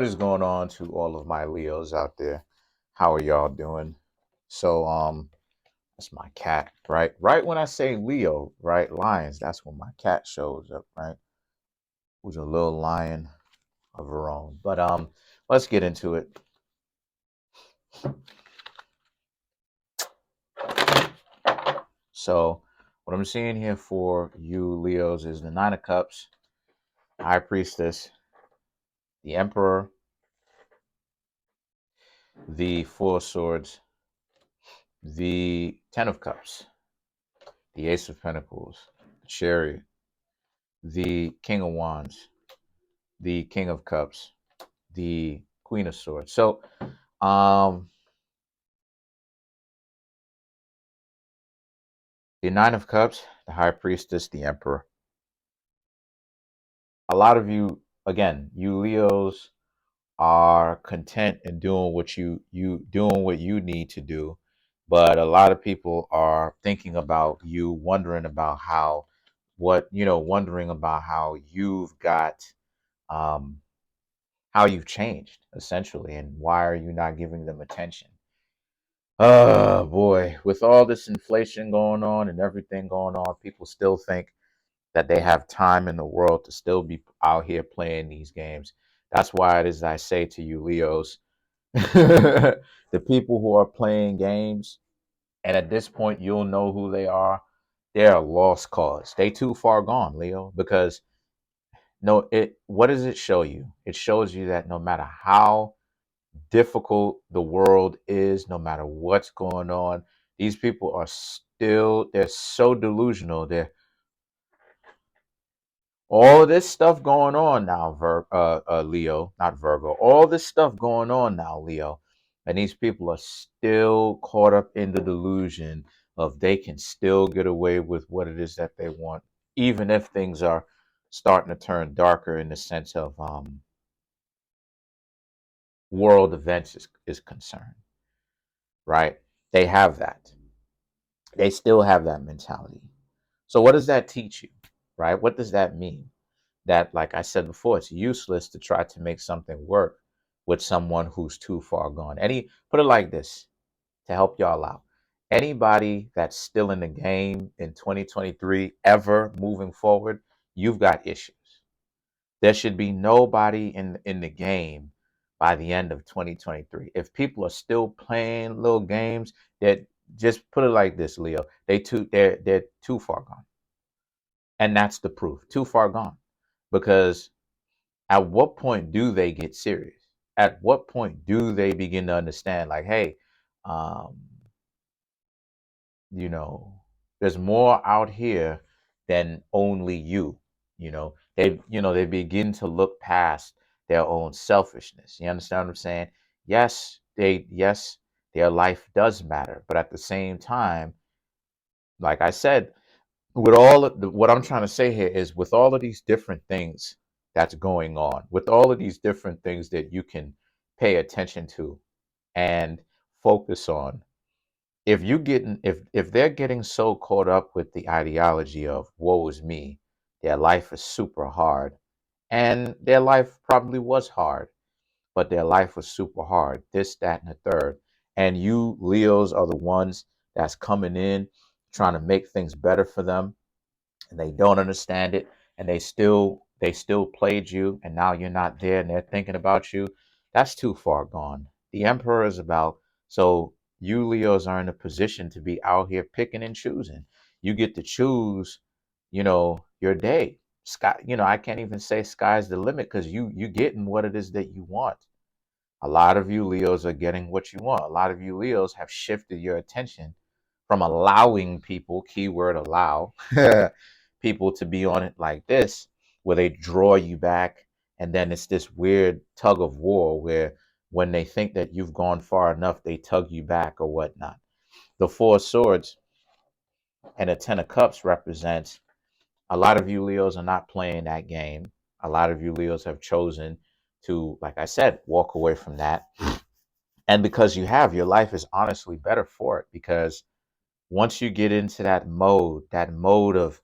What is going on to all of my Leos out there? How are y'all doing? So that's my cat, right? Right when I say Leo, right? Lions, that's when my cat shows up, right? Who's a little lion of her own. But let's get into it. So what I'm seeing here for you Leos is the Nine of Cups, High Priestess, the Emperor, the Four of Swords, the Ten of Cups, the Ace of Pentacles, the Chariot, the King of Wands, the King of Cups, the Queen of Swords. So, the Nine of Cups, the High Priestess, the Emperor. A lot of you, again, you Leos are content in doing what you doing what you need to do, but a lot of people are thinking about you, wondering about how, wondering about how you've got, um, how you've changed essentially, and why are you not giving them attention? Oh boy, with all this inflation going on and everything going on, people still think that they have time in the world to still be out here playing these games. That's why it is I say to you, Leos, the people who are playing games, and at this point you'll know who they are. They're a lost cause. They too far gone, Leo, because no, it what does it show you? It shows you that no matter how difficult the world is, no matter what's going on, these people are still, they're so delusional. They're all of this stuff going on now, Leo, not Virgo. All this stuff going on now, Leo, and these people are still caught up in the delusion of they can still get away with what it is that they want, even if things are starting to turn darker in the sense of world events is concerned, right? They have that. They still have that mentality. So what does that teach you, right? What does that mean? That, like I said before, it's useless to try to make something work with someone who's too far gone. Put it like this to help y'all out. Anybody that's still in the game in 2023, ever moving forward, you've got issues. There should be nobody in the game by the end of 2023. If people are still playing little games, that just put it like this, Leo, they're too far gone. And that's the proof. Too far gone. Because at what point do they get serious? At what point do they begin to understand, like, hey, um, you know, there's more out here than only you. They begin to look past their own selfishness. You understand what I'm saying? Yes, their life does matter, but at the same time, like I said, with what I'm trying to say here is, with all of these different things that's going on, with all of these different things that you can pay attention to and focus on, if they're getting so caught up with the ideology of woe is me, their life is super hard, and their life probably was hard, but their life was super hard, this, that, and the third, and you Leos are the ones that's coming in trying to make things better for them, and they don't understand it, and they still played you, and now you're not there and they're thinking about you. That's too far gone. The Emperor is about, so you Leos are in a position to be out here picking and choosing. You get to choose, your day. Sky, I can't even say sky's the limit, because you getting what it is that you want. A lot of you Leos are getting what you want. A lot of you Leos have shifted your attention from allowing people, keyword allow, people to be on it like this, where they draw you back. And then it's this weird tug of war where when they think that you've gone far enough, they tug you back or whatnot. The Four of Swords and the Ten of Cups represents, a lot of you Leos are not playing that game. A lot of you Leos have chosen to, like I said, walk away from that. And because you have, your life is honestly better for it, because once you get into that mode of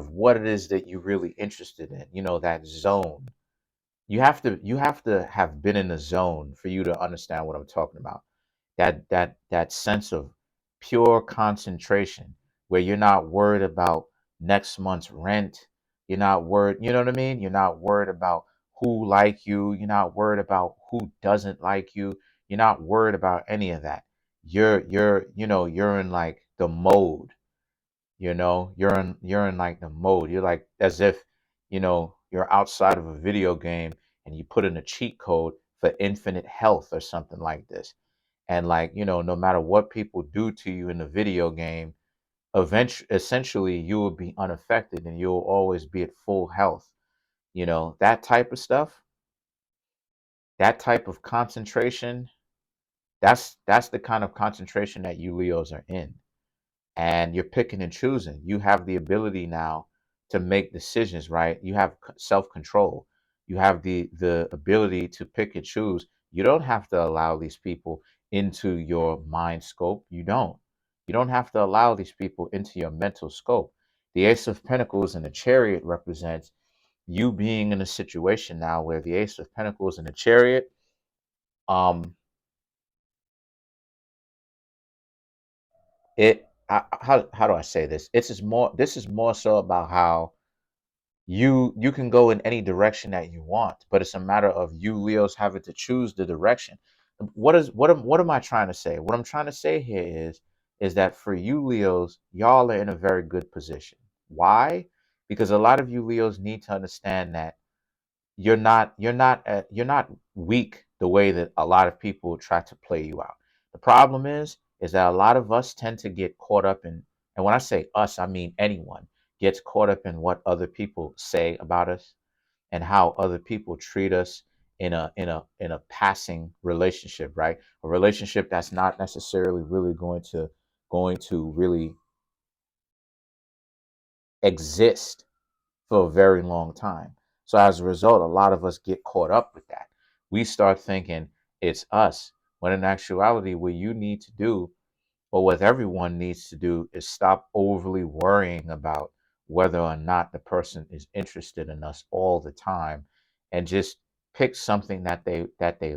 what it is that you're really interested in, that zone, you have to have been in the zone for you to understand what I'm talking about. That sense of pure concentration where you're not worried about next month's rent. You're not worried, you know what I mean? You're not worried about who like you. You're not worried about who doesn't like you. You're not worried about any of that. You're in like the mode, you're in like the mode. You're like as if, you're outside of a video game and you put in a cheat code for infinite health or something like this. And like, no matter what people do to you in the video game, essentially you will be unaffected and you'll always be at full health. That type of stuff, that type of concentration, that's the kind of concentration that you Leos are in. And you're picking and choosing. You have the ability now to make decisions, right? You have self-control. You have the ability to pick and choose. You don't have to allow these people into your mind scope. You don't have to allow these people into your mental scope. The Ace of Pentacles and the Chariot represents you being in a situation now where the Ace of Pentacles and the Chariot, um how do I say this? This is more so about how you can go in any direction that you want, but it's a matter of you Leos having to choose the direction. What am I trying to say? What I'm trying to say here is that for you Leos, y'all are in a very good position. Why? Because a lot of you Leos need to understand that you're not weak the way that a lot of people try to play you out. The problem is that a lot of us tend to get caught up in, and when I say us, I mean anyone gets caught up in what other people say about us and how other people treat us in a passing relationship, right? A relationship that's not necessarily really going to really exist for a very long time. So as a result, a lot of us get caught up with that. We start thinking it's us, when in actuality, what you need to do, or what everyone needs to do, is stop overly worrying about whether or not the person is interested in us all the time, and just pick something that they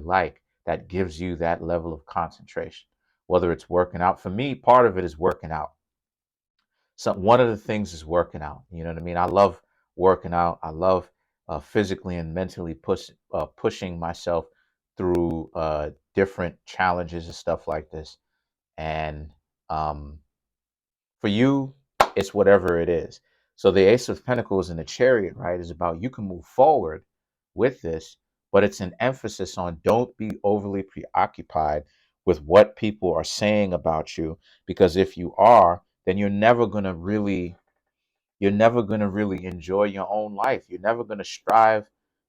like that gives you that level of concentration. Whether it's working out, for me, part of it is working out. So one of the things is working out. You know what I mean? I love working out. I love physically and mentally pushing myself through different challenges and stuff like this. And um, for you, it's whatever it is. So the Ace of Pentacles and the Chariot, right, is about you can move forward with this, but it's an emphasis on don't be overly preoccupied with what people are saying about you, because if you are, then you're never going to really enjoy your own life. You're never going to strive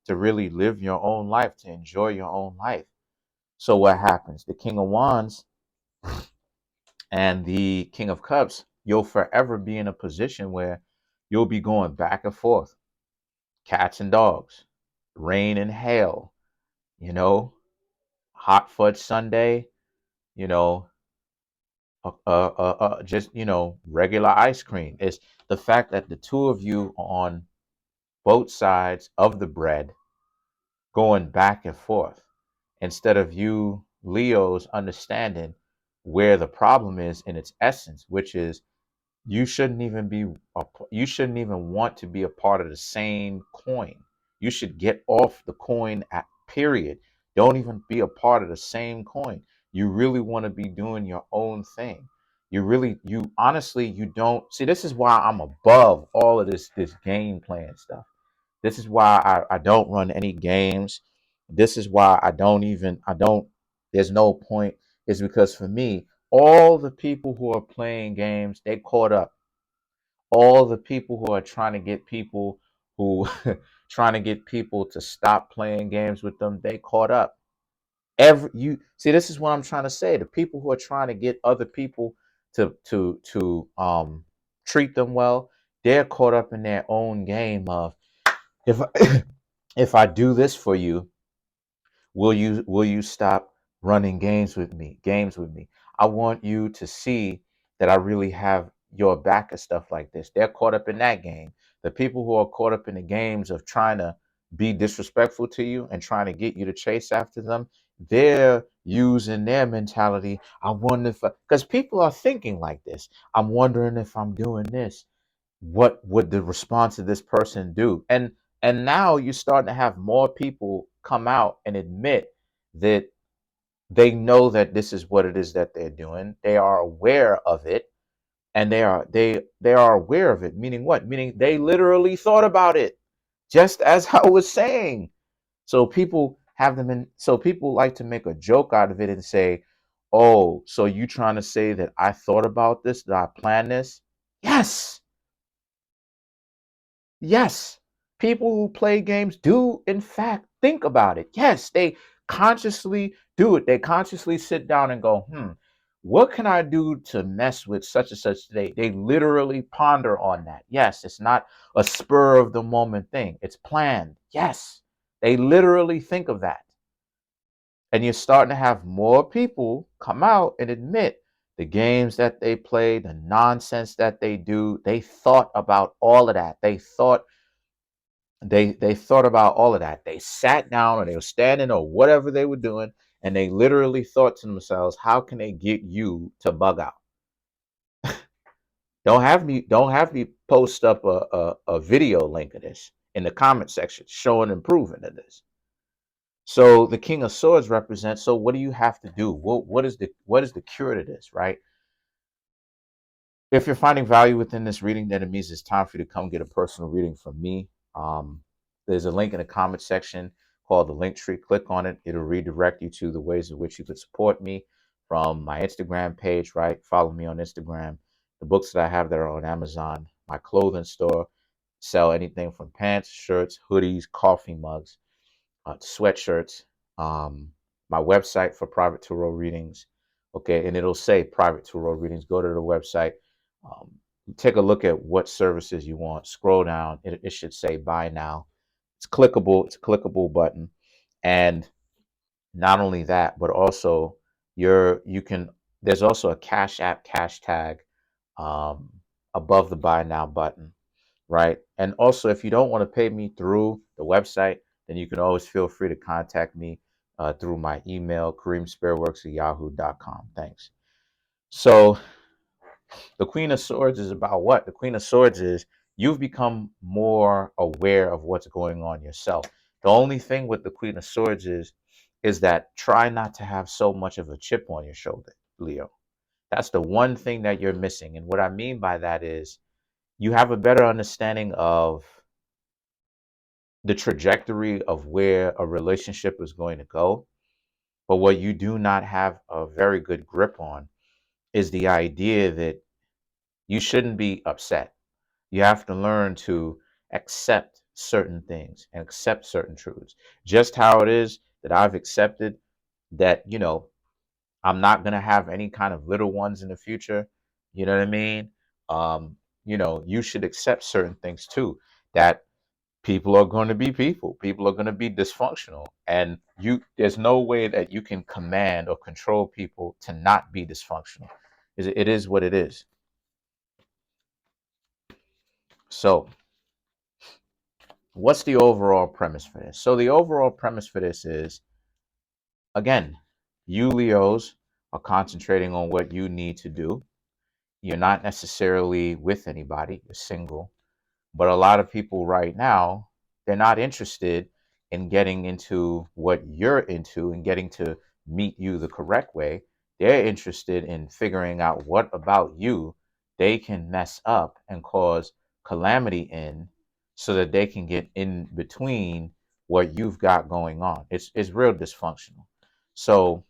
to really live your own life, to enjoy your own life. So what happens? The King of Wands and the King of Cups, you'll forever be in a position where you'll be going back and forth, cats and dogs, rain and hail, you know, hot fudge sundae, you know, just, regular ice cream. It's the fact that the two of you are on both sides of the bread, going back and forth, instead of you Leos understanding where the problem is in its essence, which is you shouldn't even you shouldn't even want to be a part of the same coin. You should get off the coin at period. Don't even be a part of the same coin. You really want to be doing your own thing. You honestly, you don't see. This is why I'm above all of this game plan stuff. This is why I don't run any games. This is why I don't, there's no point. Is because for me, all the people who are playing games, they caught up. All the people who are trying to get people who trying to get people to stop playing games with them, they caught up. You see, this is what I'm trying to say. The people who are trying to get other people to treat them well, they're caught up in their own game of, if I, if I do this for you, will you stop running games with me? I want you to see that I really have your back and stuff like this. They're caught up in that game. The people who are caught up in the games of trying to be disrespectful to you and trying to get you to chase after them, they're using their mentality. I wonder if, because people are thinking like this. I'm wondering if I'm doing this, what would the response of this person do? And now you're starting to have more people come out and admit that they know that this is what it is that they're doing. They are aware of it, and they are aware of it. Meaning what? Meaning they literally thought about it, just as I was saying. So people have them in. So people like to make a joke out of it and say, "Oh, so you trying to say that I thought about this? That I planned this?" Yes, yes. People who play games do, in fact, think about it. Yes, they consciously do it. They consciously sit down and go, what can I do to mess with such and such today? They literally ponder on that. Yes, it's not a spur of the moment thing, it's planned. Yes, they literally think of that. And you're starting to have more people come out and admit the games that they play, the nonsense that they do. They thought about all of that. They thought about all of that. They sat down or they were standing or whatever they were doing, and they literally thought to themselves, how can they get you to bug out? Don't have me post up a video link of this in the comment section showing and proving of this. So the King of Swords represents. So what do you have to do? What is the cure to this, right? If you're finding value within this reading, then it means it's time for you to come get a personal reading from me. There's a link in the comment section called the link tree. Click on it. It'll redirect you to the ways in which you could support me from my Instagram page, right? Follow me on Instagram. The books that I have that are on Amazon, my clothing store, sell anything from pants, shirts, hoodies, coffee mugs, sweatshirts, my website for private tarot readings. Okay, and it'll say private tarot readings. Go to the website, um, take a look at what services you want. Scroll down, it should say buy now. It's clickable. It's a clickable button, and not only that, but also you can. There's also a Cash App cash tag um, above the buy now button, right? And also, if you don't want to pay me through the website, then you can always feel free to contact me through my email, Kareemspiritworks at yahoo.com. Thanks. So the Queen of Swords is about what? The Queen of Swords is you've become more aware of what's going on yourself. The only thing with the Queen of Swords is that try not to have so much of a chip on your shoulder, Leo. That's the one thing that you're missing. And what I mean by that is you have a better understanding of the trajectory of where a relationship is going to go. But what you do not have a very good grip on is the idea that you shouldn't be upset. You have to learn to accept certain things and accept certain truths. Just how it is that I've accepted that, I'm not going to have any kind of little ones in the future. You know what I mean? You should accept certain things too. That people are going to be people. People are going to be dysfunctional, and there's no way that you can command or control people to not be dysfunctional. It is what it is. So what's the overall premise for this? So the overall premise for this is, again, you Leos are concentrating on what you need to do. You're not necessarily with anybody, you're single. But a lot of people right now, they're not interested in getting into what you're into and getting to meet you the correct way. They're interested in figuring out what about you they can mess up and cause calamity in so that they can get in between what you've got going on. It's real dysfunctional. So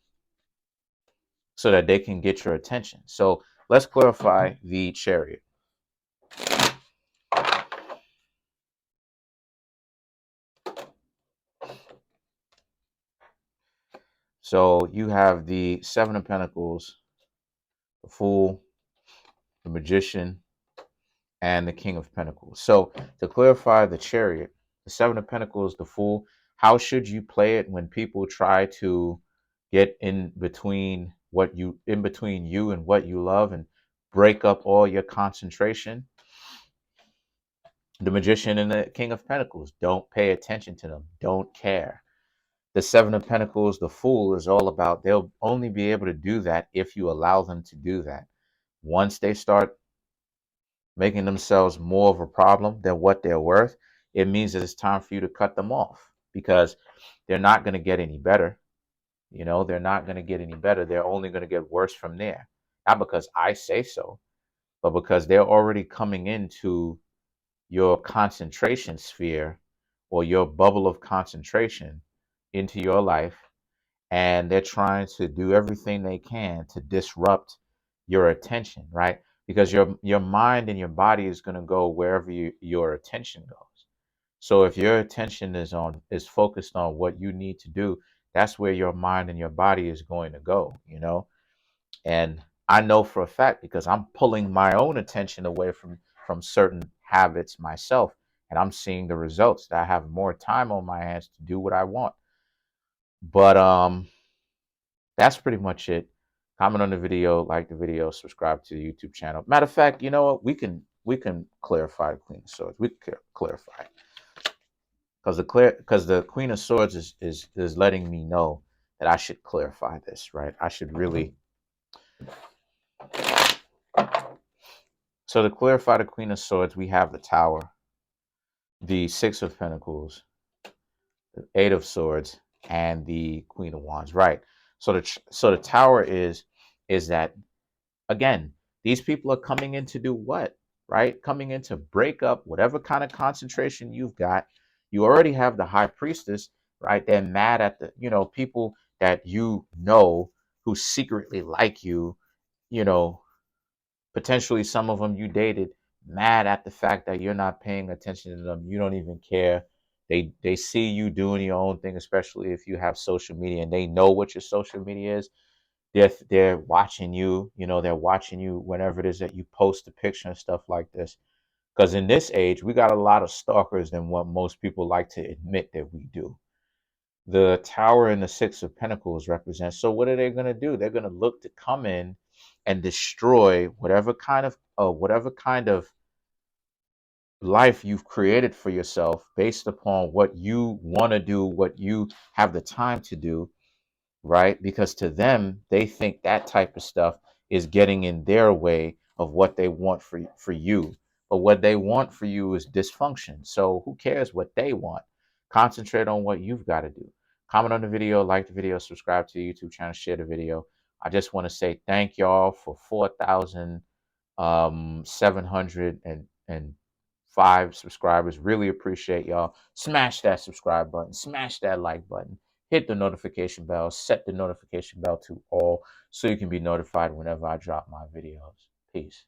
so that they can get your attention. So let's clarify the chariot. So you have the Seven of Pentacles, the Fool, the Magician, and the King of Pentacles. So to clarify the Chariot, the Seven of Pentacles, the Fool, how should you play it when people try to get in between you and what you love and break up all your concentration? The Magician and the King of Pentacles, don't pay attention to them, don't care. The Seven of Pentacles, the Fool, is all about they'll only be able to do that if you allow them to do that. Once they start making themselves more of a problem than what they're worth, it means that it's time for you to cut them off, because they're not going to get any better. You know, they're not going to get any better. They're only going to get worse from there. Not because I say so, but because they're already coming into your concentration sphere or your bubble of concentration into your life, and they're trying to do everything they can to disrupt your attention, right? Because your mind and your body is going to go wherever your attention goes. So if your attention is focused on what you need to do, that's where your mind and your body is going to go, you know? And I know for a fact, because I'm pulling my own attention away from certain habits myself, and I'm seeing the results, that I have more time on my hands to do what I want. But that's pretty much it. Comment on the video, like the video, subscribe to the YouTube channel. Matter of fact, you know what? We can clarify the Queen of Swords. We can clarify it. Because the Queen of Swords is letting me know that I should clarify this, right? I should really. So to clarify the Queen of Swords, we have the Tower, the Six of Pentacles, the Eight of Swords, and the Queen of Wands, right? So the Tower is that, again, these people are coming in to do what, right? Coming in to break up whatever kind of concentration you've got. You already have the High Priestess, right? They're mad at the, people that who secretly like you, you know, potentially some of them you dated, mad at the fact that you're not paying attention to them. You don't even care. They see you doing your own thing, especially if you have social media, and they know what your social media is. They're watching you, they're watching you whenever it is that you post a picture and stuff like this. Because in this age, we got a lot of stalkers than what most people like to admit that we do. The Tower and the Six of Pentacles represent. So what are they going to do? They're going to look to come in and destroy whatever kind of life you've created for yourself based upon what you want to do, what you have the time to do, right? Because to them, they think that type of stuff is getting in their way of what they want for you. But what they want for you is dysfunction. So who cares what they want? Concentrate on what you've got to do. Comment on the video, like the video, subscribe to the YouTube channel, share the video. I just want to say thank y'all for 4,705 subscribers. Really appreciate y'all. Smash that subscribe button, smash that like button, hit the notification bell, set the notification bell to all so you can be notified whenever I drop my videos. Peace.